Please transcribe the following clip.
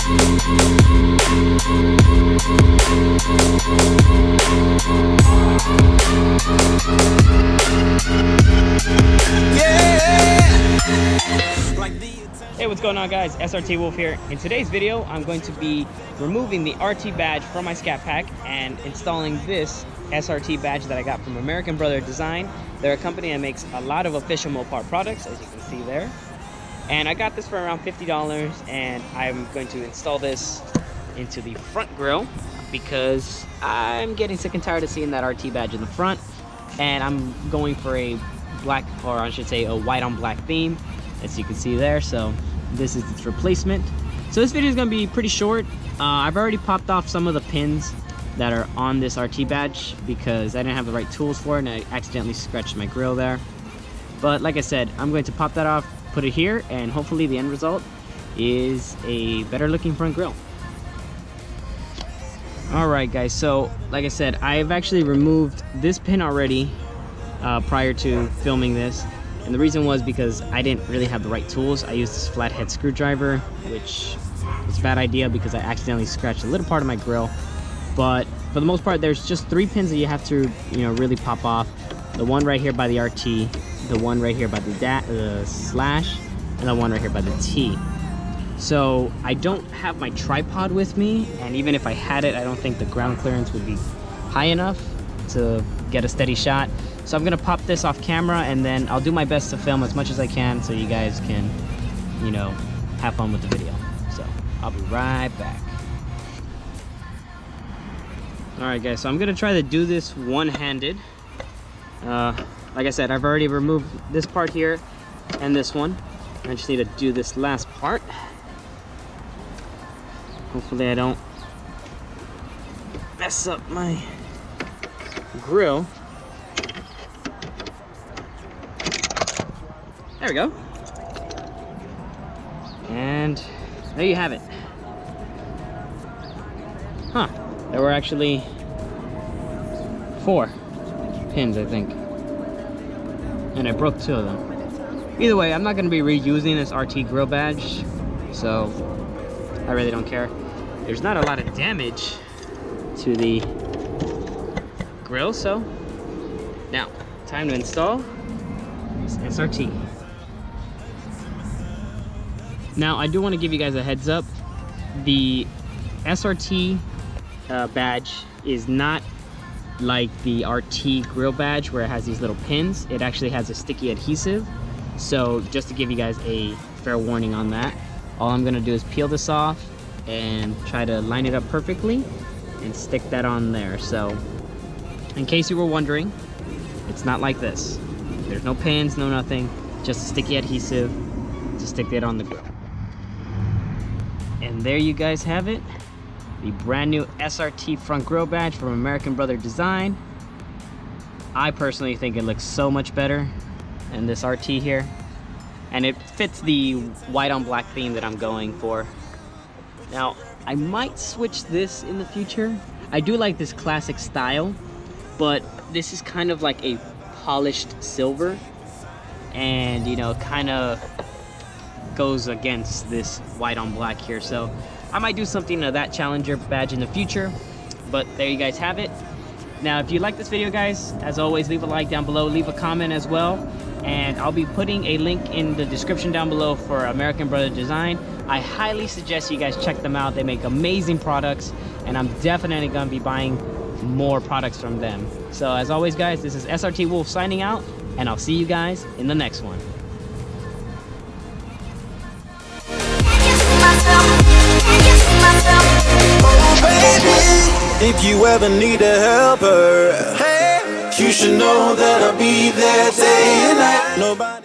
Hey, what's going on, guys? SRT Wolf here. In today's video, I'm going to be removing the RT badge from my Scat Pack and installing this SRT badge that I got from American Brother Design. They're a company that makes a lot of official Mopar products, as you can see there. And I got this for around $50, and I'm going to install this into the front grille because I'm getting sick and tired of seeing that RT badge in the front, and I'm going for a black, or I should say a white on black theme, as you can see there. So this is its replacement. So this video is going to be pretty short. I've already popped off some of the pins that are on this RT badge because I didn't have the right tools for it and I accidentally scratched my grill there. But like I said, I'm going to pop that off, put it here, and hopefully the end result is a better looking front grille. Alright guys, so like I said, I've actually removed this pin already prior to filming this. And the reason was because I didn't really have the right tools. I used this flathead screwdriver, which was a bad idea because I accidentally scratched a little part of my grill. But for the most part, there's just 3 pins that you have to, really pop off. The one right here by the RT, the one right here by the slash, and the one right here by the T. So I don't have my tripod with me, and even if I had it, I don't think the ground clearance would be high enough to get a steady shot. So I'm gonna pop this off camera, and then I'll do my best to film as much as I can so you guys can, have fun with the video. So I'll be right back. Alright guys, so I'm gonna try to do this one-handed. Like I said, I've already removed this part here and this one. I just need to do this last part. Hopefully I don't mess up my grill. There we go. And there you have it. Huh. There were actually 4 pins, I think. And I broke 2 of them. Either way, I'm not going to be reusing this RT grill badge, so I really don't care. There's not a lot of damage to the grill, so now, time to install this SRT. Now, I do want to give you guys a heads up. The SRT badge is not like the RT grill badge where it has these little pins. It actually has a sticky adhesive. So just to give you guys a fair warning on that, all I'm going to do is peel this off and try to line it up perfectly and stick that on there. So in case you were wondering, it's not like this. There's no pins, no nothing, just a sticky adhesive to stick it on the grill. And there you guys have it, the brand new SRT front grille badge from American Brother Design. I personally think it looks so much better than this RT here, and it fits the white on black theme that I'm going for. Now, I might switch this in the future. I do like this classic style, but this is kind of like a polished silver, and kind of goes against this white on black here. So I might do something to that Challenger badge in the future, but there you guys have it. Now, if you like this video, guys, as always, leave a like down below, leave a comment as well, and I'll be putting a link in the description down below for American Brother Design. I highly suggest you guys check them out. They make amazing products, and I'm definitely going to be buying more products from them. So as always, guys, this is SRT Wolf signing out, and I'll see you guys in the next one. If you ever need a helper, hey, you should know that I'll be there day and night. Nobody